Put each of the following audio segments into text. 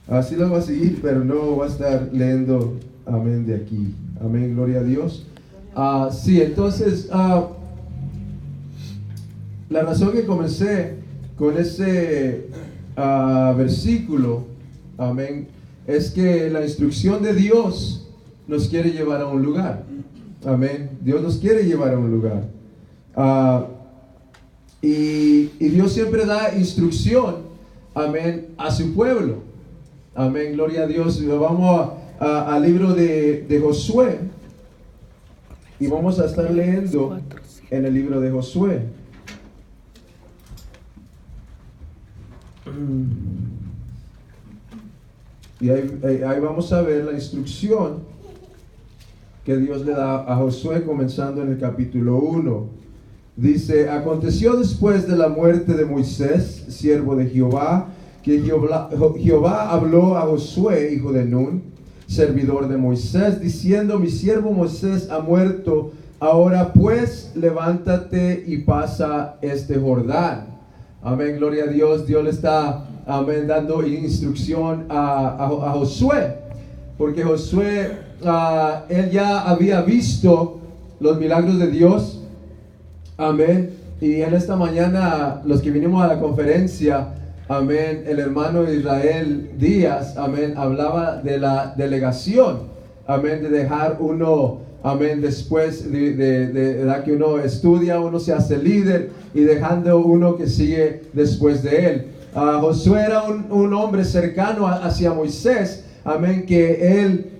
Así lo va a seguir, pero no va a estar leyendo, amén, de aquí. Amén, gloria a Dios. Sí, entonces, la razón que comencé con ese versículo, amén, es que la instrucción de Dios nos quiere llevar a un lugar. Amén. Dios nos quiere llevar a un lugar. Y Dios siempre da instrucción, amén, a su pueblo. Amén, gloria a Dios. Vamos al libro de Josué. Y vamos a estar leyendo en el libro de Josué. Y ahí vamos a ver la instrucción que Dios le da a Josué comenzando en el capítulo 1. Dice: aconteció después de la muerte de Moisés, siervo de Jehová, que Jehová habló a Josué, hijo de Nun, servidor de Moisés, diciendo: mi siervo Moisés ha muerto, ahora pues levántate y pasa este Jordán. Amén, gloria a Dios. Dios le está, amén, dando instrucción a Josué, porque Josué, él ya había visto los milagros de Dios. Amén. Y en esta mañana, los que vinimos a la conferencia, amén, el hermano Israel Díaz, amén, hablaba de la delegación, amén, de dejar uno, amén, después de que uno estudia, uno se hace líder y dejando uno que sigue después de él. Josué era un hombre cercano hacia Moisés, amén, que él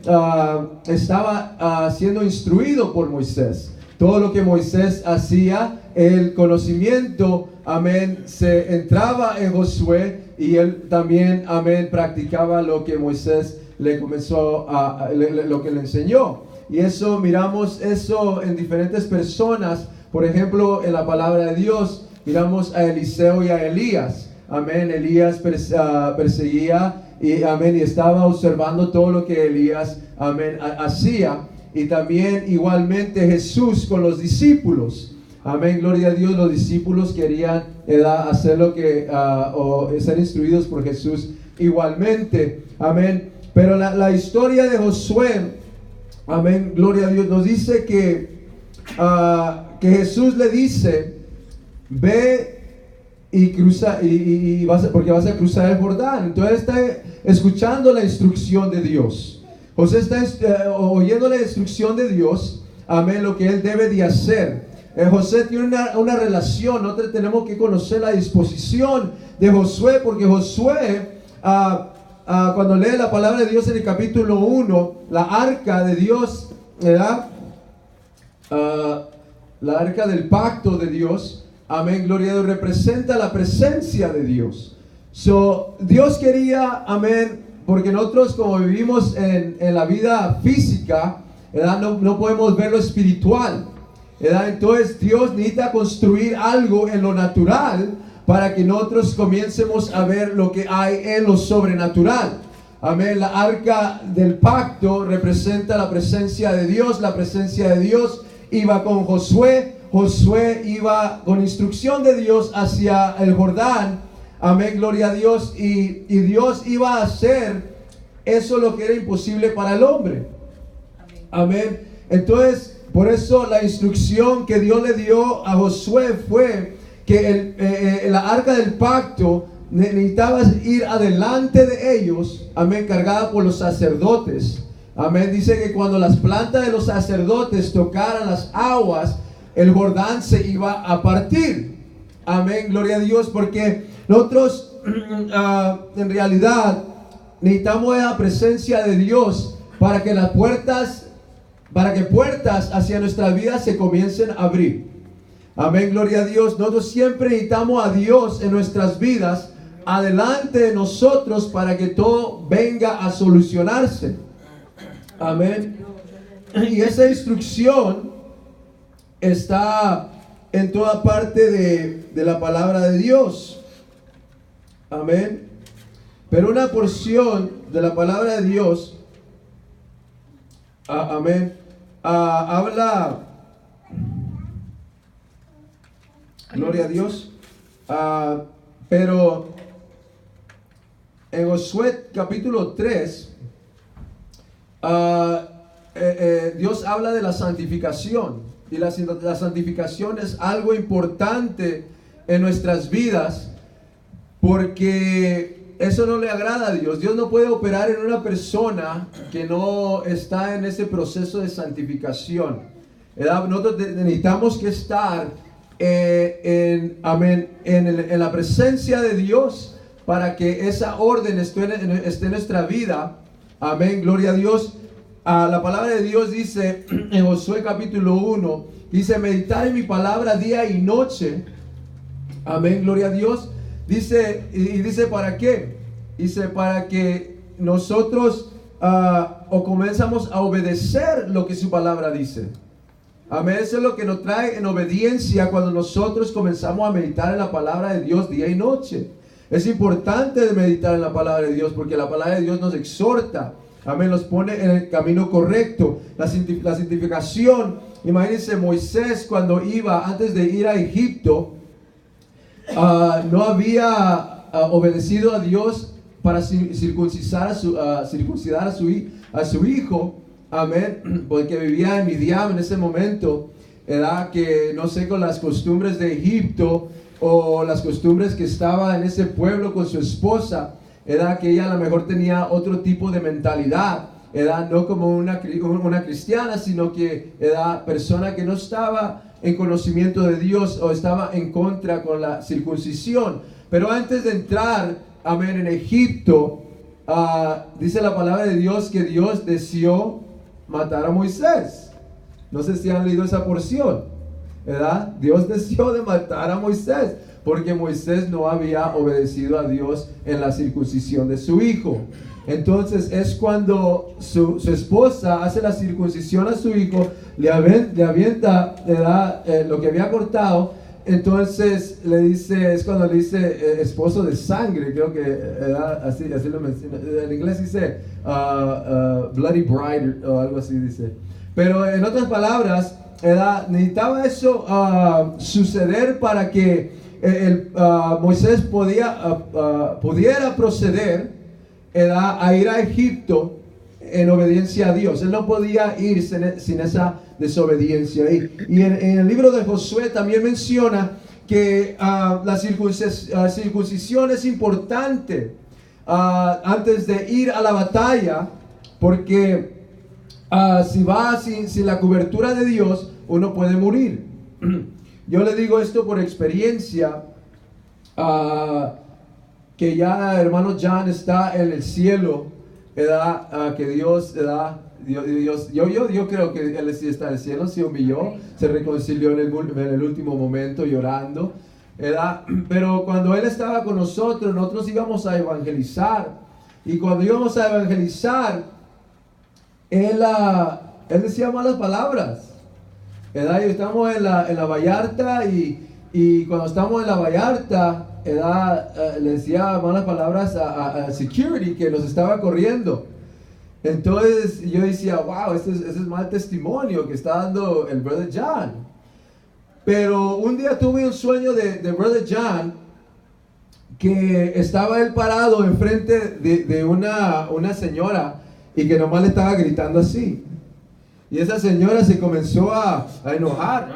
estaba siendo instruido por Moisés. Todo lo que Moisés hacía, el conocimiento, amén, se entraba en Josué y él también, amén, practicaba lo que Moisés le comenzó lo que le enseñó. Y eso, miramos eso en diferentes personas. Por ejemplo, en la palabra de Dios, miramos a Eliseo y a Elías. Amén, Elías perseguía y, amén, y estaba observando todo lo que Elías, amén, hacía. Y también igualmente Jesús con los discípulos. Amén, gloria a Dios. Los discípulos querían hacer lo que, o ser instruidos por Jesús igualmente. Amén. Pero la historia de Josué, amén, gloria a Dios, nos dice que Jesús le dice: ve y cruza, porque vas a cruzar el Jordán. Entonces está escuchando la instrucción de Dios. José está oyendo la instrucción de Dios, amén, lo que él debe de hacer. José tiene una relación. Nosotros tenemos que conocer la disposición de Josué, porque Josué, cuando lee la palabra de Dios en el capítulo 1, la arca de Dios, ¿verdad? La arca del pacto de Dios, amén, gloria a Dios, representa la presencia de Dios. Dios quería, amén, porque nosotros, como vivimos en la vida física, ¿verdad? No podemos ver lo espiritual, ¿verdad? Entonces Dios necesita construir algo en lo natural para que nosotros comiencemos a ver lo que hay en lo sobrenatural. Amén. La arca del pacto representa la presencia de Dios. La presencia de Dios iba con Josué. Josué iba con instrucción de Dios hacia el Jordán. Amén, gloria a Dios. Y Dios iba a hacer eso, lo que era imposible para el hombre. Amén. Entonces, por eso la instrucción que Dios le dio a Josué fue que la arca del pacto necesitaba ir adelante de ellos, amén, cargada por los sacerdotes. Amén. Dice que cuando las plantas de los sacerdotes tocaran las aguas, el Jordán se iba a partir. Amén, gloria a Dios, porque nosotros en realidad necesitamos la presencia de Dios para que las puertas, puertas hacia nuestra vida se comiencen a abrir. Amén, gloria a Dios. Nosotros siempre necesitamos a Dios en nuestras vidas, adelante de nosotros, para que todo venga a solucionarse. Amén. Y esa instrucción está en toda parte de la palabra de Dios. Amén. Pero una porción de la palabra de Dios, amén, habla, gloria a Dios, pero en Josué capítulo 3, Dios habla de la santificación. Y la santificación es algo importante en nuestras vidas, porque eso no le agrada a Dios. Dios no puede operar en una persona que no está en ese proceso de santificación. Nosotros necesitamos que estar en la presencia de Dios para que esa orden esté en nuestra vida. Amén, gloria a Dios. La palabra de Dios dice en Josué capítulo 1, dice: meditar en mi palabra día y noche. Amén, gloria a Dios. Dice, y dice, ¿para qué? Dice, para que nosotros comenzamos a obedecer lo que su palabra dice. Amén, eso es lo que nos trae en obediencia cuando nosotros comenzamos a meditar en la palabra de Dios día y noche. Es importante meditar en la palabra de Dios, porque la palabra de Dios nos exhorta. Amén, nos pone en el camino correcto. La santificación, imagínense Moisés cuando iba, antes de ir a Egipto, no había obedecido a Dios para circuncidar a su hijo. Amén, porque vivía en Midian en ese momento, ¿verdad? Que no sé, con las costumbres de Egipto o las costumbres que estaba en ese pueblo con su esposa, ¿verdad? Que ella a lo mejor tenía otro tipo de mentalidad, ¿verdad? No como una cristiana, sino que era persona que no estaba en conocimiento de Dios o estaba en contra con la circuncisión. Pero antes de entrar, amén, en Egipto, dice la palabra de Dios que Dios deseó matar a Moisés. No sé si han leído esa porción, ¿verdad? Dios deseó de matar a Moisés porque Moisés no había obedecido a Dios en la circuncisión de su hijo. Entonces es cuando su esposa hace la circuncisión a su hijo, le avienta lo que había cortado. Entonces le dice, es cuando le dice esposo de sangre, creo que así lo menciona. En inglés dice bloody bride o algo así dice. Pero en otras palabras, necesitaba eso suceder para que Moisés pudiera proceder a ir a Egipto en obediencia a Dios. Él no podía ir sin esa desobediencia. Y en el libro de Josué también menciona que la circuncisión es importante antes de ir a la batalla, porque si va sin la cobertura de Dios, uno puede morir. Yo le digo esto por experiencia, que ya hermano John está en el cielo, que Dios, yo creo que él sí está en el cielo, se humilló, se reconcilió en el último momento llorando, pero cuando él estaba con nosotros íbamos a evangelizar, y cuando íbamos a evangelizar, él decía malas palabras, ¿verdad? Y estamos en la Vallarta, y cuando estamos en la Vallarta, le decía malas palabras a security que nos estaba corriendo. Entonces yo decía, wow, ese es mal testimonio que está dando el Brother John. Pero un día tuve un sueño de Brother John, que estaba él parado enfrente de una señora, y que nomás le estaba gritando así. Y esa señora se comenzó a enojar,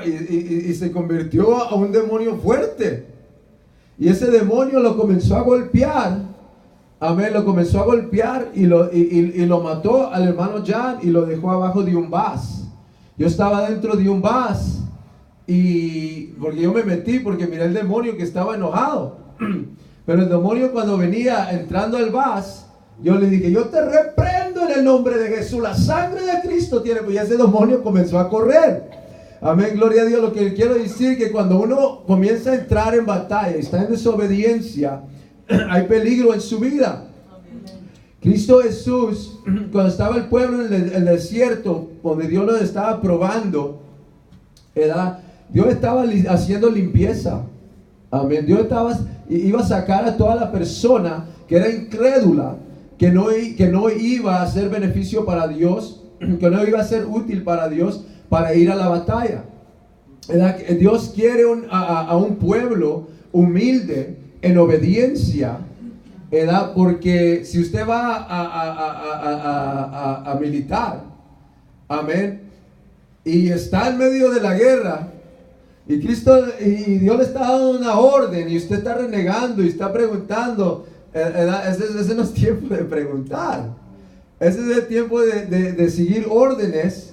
y se convirtió a un demonio fuerte. Y ese demonio lo comenzó a golpear. Amén, lo comenzó a golpear y lo mató al hermano John y lo dejó abajo de un vas. Yo estaba dentro de un vas, porque yo me metí porque miré el demonio que estaba enojado. Pero el demonio, cuando venía entrando al vas, yo le dije: yo te reprendo en el nombre de Jesús, la sangre de Cristo tiene. Pues ya ese demonio comenzó a correr. Amén, gloria a Dios. Lo que quiero decir es que cuando uno comienza a entrar en batalla y está en desobediencia, hay peligro en su vida. Cristo Jesús, cuando estaba el pueblo en el desierto, donde Dios lo estaba probando, Dios estaba haciendo limpieza. Amén. Dios iba a sacar a toda la persona que era incrédula, que no iba a hacer beneficio para Dios, que no iba a ser útil para Dios, para ir a la batalla. Dios quiere a un pueblo humilde, en obediencia, ¿verdad? Porque si usted va a militar, amén, y está en medio de la guerra, y Cristo y Dios le está dando una orden, y usted está renegando y está preguntando, ese no es tiempo de preguntar. Ese es el tiempo de seguir órdenes,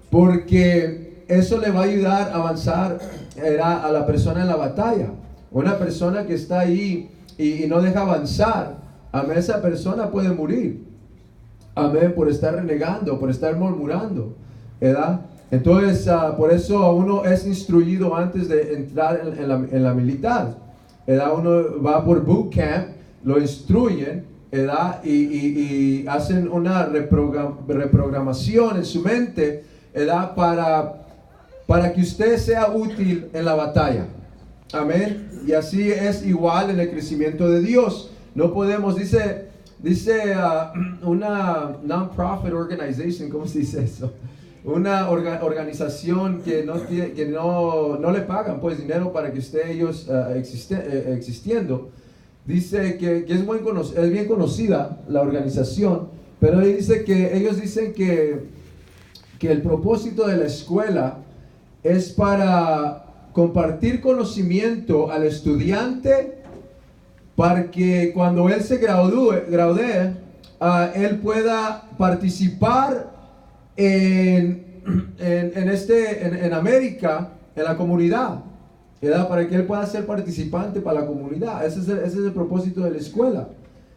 porque eso le va a ayudar a avanzar a la persona en la batalla. Una persona que está ahí y no deja avanzar, amén, esa persona puede morir, amén, por estar renegando, por estar murmurando, ¿verdad? Entonces, por eso uno es instruido antes de entrar en la militar, ¿verdad? Uno va por boot camp, lo instruyen, ¿verdad? Y hacen una reprogramación en su mente, ¿verdad? Para que usted sea útil en la batalla. Amén. Y así es igual en el crecimiento de Dios. No podemos, dice una non-profit organization, ¿cómo se dice eso? Una organización que no le pagan pues dinero para que esté ellos existiendo. Dice que es bien conocida la organización, pero ellos dicen que el propósito de la escuela es para compartir conocimiento al estudiante, para que cuando él se gradúe, él pueda participar en América, en la comunidad, ¿verdad? Para que él pueda ser participante para la comunidad. Ese es el propósito de la escuela,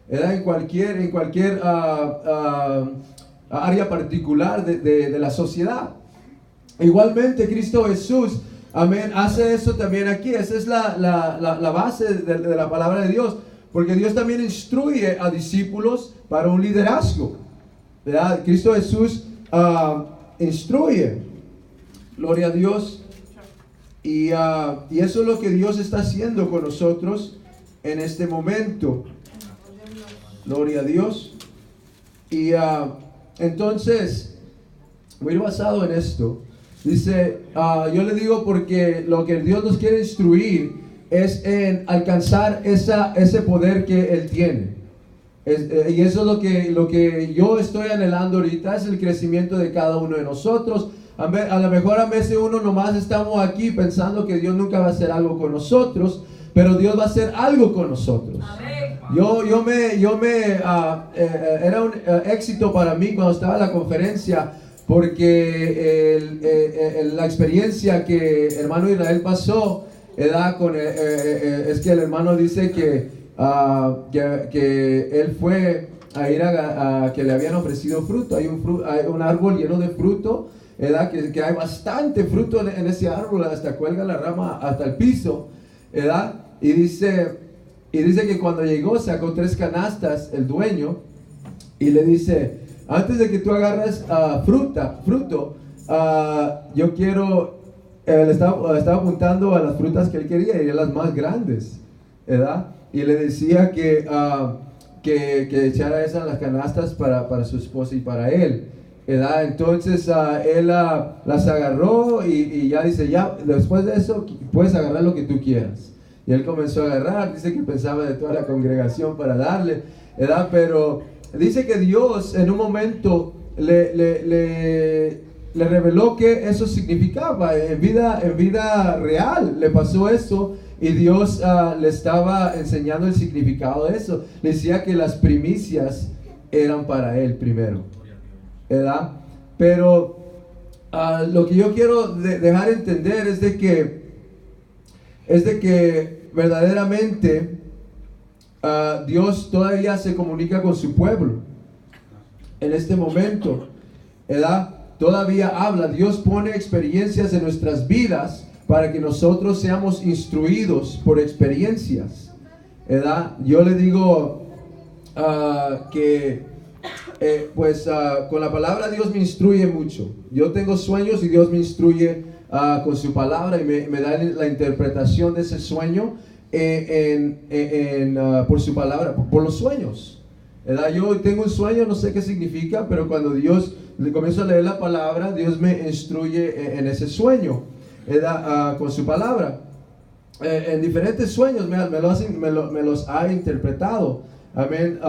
¿verdad? En cualquier área particular de la sociedad. Igualmente Cristo Jesús, amén, hace eso también aquí. Esa es la base de la palabra de Dios, porque Dios también instruye a discípulos para un liderazgo, ¿verdad? Cristo Jesús instruye, gloria a Dios, y eso es lo que Dios está haciendo con nosotros en este momento, gloria a Dios. Y entonces, muy basado en esto, dice, yo le digo porque lo que Dios nos quiere instruir es en alcanzar ese poder que Él tiene. Y eso es lo que yo estoy anhelando ahorita, es el crecimiento de cada uno de nosotros. A lo mejor a veces uno nomás estamos aquí pensando que Dios nunca va a hacer algo con nosotros, pero Dios va a hacer algo con nosotros. Era un éxito para mí cuando estaba en la conferencia, porque la experiencia que el hermano Israel pasó, es que el hermano dice que él fue a ir a que le habían ofrecido fruto. Hay un árbol lleno de fruto, ¿verdad? Que hay bastante fruto en ese árbol, hasta cuelga la rama hasta el piso, ¿verdad? Y dice que cuando llegó sacó 3 canastas el dueño y le dice: antes de que tú agarres fruto, yo quiero, le estaba apuntando a las frutas que él quería, y eran las más grandes, ¿verdad? Y le decía que echara esas en las canastas para su esposa y para él, ¿verdad? Entonces él las agarró y ya dice: ya, después de eso puedes agarrar lo que tú quieras. Y él comenzó a agarrar, dice que pensaba de toda la congregación para darle, ¿verdad? Pero dice que Dios en un momento le reveló que eso significaba. En vida real le pasó eso, y Dios le estaba enseñando el significado de eso. Le decía que las primicias eran para él primero, ¿verdad? Pero lo que yo quiero dejar entender es de que verdaderamente Dios todavía se comunica con su pueblo en este momento, ¿verdad? Todavía habla. Dios pone experiencias en nuestras vidas para que nosotros seamos instruidos por experiencias, ¿verdad? Yo le digo que con la palabra Dios me instruye mucho. Yo tengo sueños y Dios me instruye con su palabra, y me da la interpretación de ese sueño por su palabra, por los sueños, ¿verdad? Yo tengo un sueño, no sé qué significa, pero cuando Dios le comienzo a leer la palabra, Dios me instruye en ese sueño, ¿verdad? Con su palabra. En diferentes sueños me los ha interpretado, Amén.